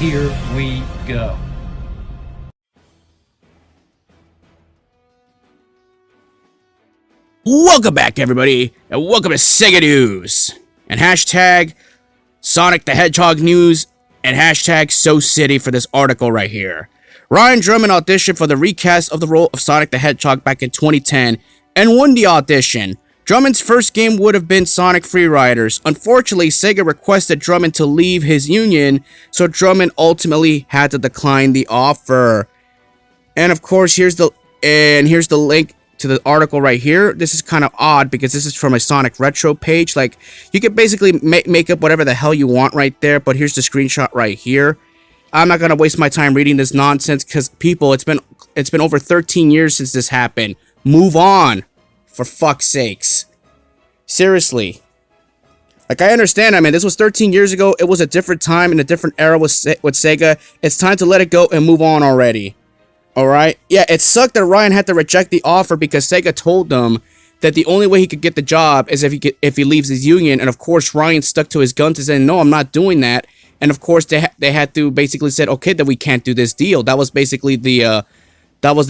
Here we go. Welcome back, everybody, and welcome to SEGA News, and hashtag Sonic the Hedgehog News, and hashtag SoCity for this article right here. Ryan Drummond auditioned for the recast of the role of Sonic the Hedgehog back in 2010 and won the audition. Drummond's first game would have been Sonic Freeriders. Unfortunately, SEGA requested Drummond to leave his union, so Drummond ultimately had to decline the offer. And of course, here's the link to the article right here. This is kind of odd because this is from a Sonic Retro page. Like, you can basically make up whatever the hell you want right there, but here's the screenshot right here. I'm not gonna waste my time reading this nonsense because people, it's been over 13 years since this happened. Move on, for fuck's sakes. Seriously. Like, I understand, I mean, this was 13 years ago. It was a different time and a different era with SEGA. It's time to let it go and move on already. Alright? Yeah, it sucked that Ryan had to reject the offer because SEGA told them that the only way he could get the job is if he leaves his union. And of course, Ryan stuck to his guns and said, no, I'm not doing that. And of course, they had to basically said, okay, then we can't do this deal. That was basically the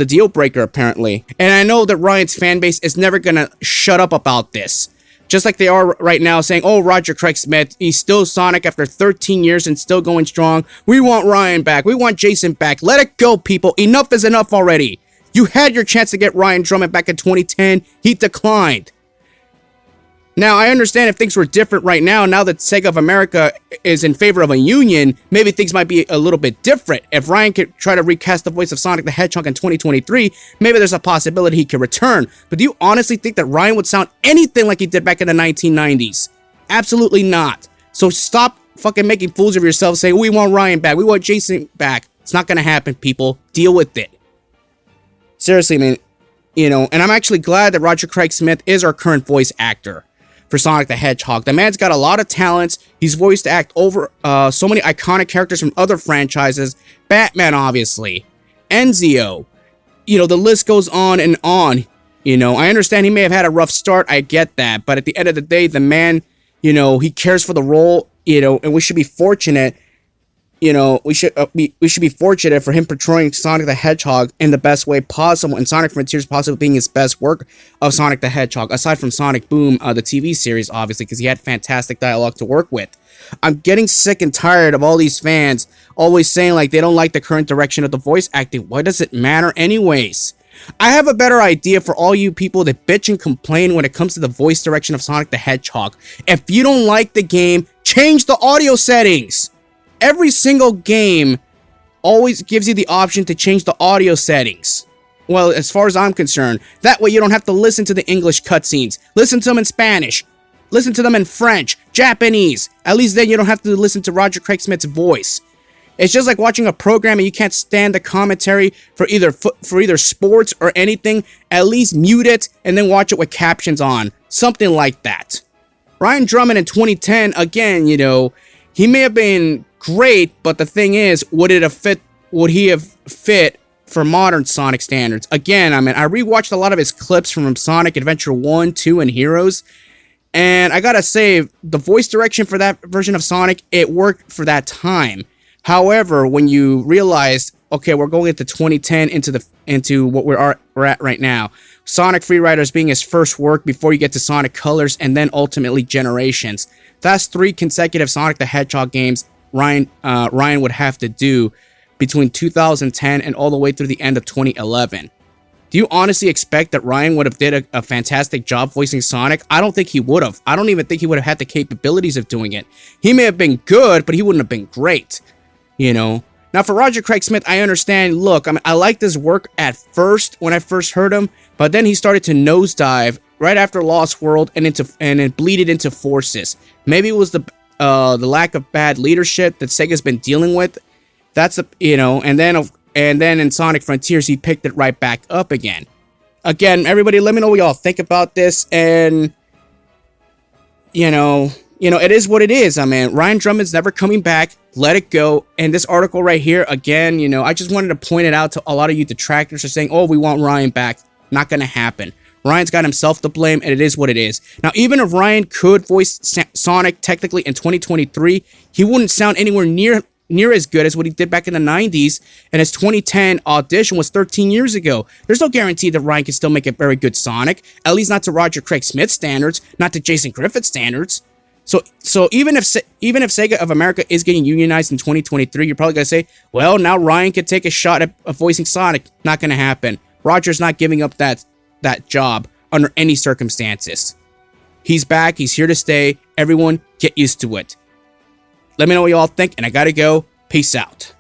deal breaker, apparently. And I know that Ryan's fan base is never gonna shut up about this. Just like they are right now saying, oh, Roger Craig Smith, he's still Sonic after 13 years and still going strong. We want Ryan back. We want Jason back. Let it go, people. Enough is enough already. You had your chance to get Ryan Drummond back in 2010. He declined. Now, I understand if things were different right now that SEGA of America is in favor of a union, maybe things might be a little bit different. If Ryan could try to recast the voice of Sonic the Hedgehog in 2023, maybe there's a possibility he could return. But do you honestly think that Ryan would sound anything like he did back in the 1990s? Absolutely not. So stop fucking making fools of yourselves saying, we want Ryan back, we want Jason back. It's not gonna happen, people. Deal with it. Seriously, man. You know, and I'm actually glad that Roger Craig Smith is our current voice actor for Sonic the Hedgehog. The man's got a lot of talents. He's voiced to act over so many iconic characters from other franchises. Batman, obviously. Ezio. You know, the list goes on and on. You know, I understand he may have had a rough start. I get that. But at the end of the day, the man, you know, he cares for the role, you know, and we should be fortunate. You know, we should be fortunate for him portraying Sonic the Hedgehog in the best way possible, and Sonic Frontiers possibly being his best work of Sonic the Hedgehog, aside from Sonic Boom, the TV series, obviously, because he had fantastic dialogue to work with. I'm getting sick and tired of all these fans always saying, like, they don't like the current direction of the voice acting. Why does it matter anyways? I have a better idea for all you people that bitch and complain when it comes to the voice direction of Sonic the Hedgehog. If you don't like the game, change the audio settings! Every single game always gives you the option to change the audio settings. Well, as far as I'm concerned. That way you don't have to listen to the English cutscenes. Listen to them in Spanish. Listen to them in French, Japanese. At least then you don't have to listen to Roger Craig Smith's voice. It's just like watching a program and you can't stand the commentary for either sports or anything. At least mute it and then watch it with captions on. Something like that. Ryan Drummond in 2010, again, you know, he may have been great, but the thing is, would he have fit for modern Sonic standards? Again, I mean, I rewatched a lot of his clips from Sonic Adventure 1, 2, and Heroes, and I gotta say, the voice direction for that version of Sonic, it worked for that time. However, when you realize, okay, we're going into 2010, into what we're at right now, Sonic Freeriders being his first work before you get to Sonic Colors, and then ultimately Generations. That's 3 consecutive Sonic the Hedgehog games Ryan would have to do between 2010 and all the way through the end of 2011. Do you honestly expect that Ryan would have did a fantastic job voicing Sonic? I don't think he would have. I don't even think he would have had the capabilities of doing it. He may have been good, but he wouldn't have been great. You know? Now, for Roger Craig Smith, I understand, look, I mean, I liked his work at first, when I first heard him, but then he started to nosedive right after Lost World and it bleeded into Forces. Maybe it was the lack of bad leadership that Sega's been dealing with. That's you know, and then in Sonic Frontiers he picked it right back up again. Again, everybody, let me know what y'all think about this, and you know, it is what it is. I mean, Ryan Drummond's never coming back. Let it go. And this article right here, again, you know, I just wanted to point it out to a lot of you detractors are saying, oh, we want Ryan back. Not gonna happen. Ryan's got himself to blame, and it is what it is. Now, even if Ryan could voice Sonic technically in 2023, he wouldn't sound anywhere near near as good as what he did back in the 90s, and his 2010 Audition was 13 years ago. There's no guarantee that Ryan can still make a very good Sonic, at least not to Roger Craig Smith standards, not to Jason Griffith standards. So even if SEGA of America is getting unionized in 2023, you're probably going to say, well, now Ryan can take a shot at voicing Sonic. Not going to happen. Roger's not giving up that job under any circumstances. He's back. He's here to stay. Everyone, get used to it. Let me know what you all think, and I gotta go. Peace out.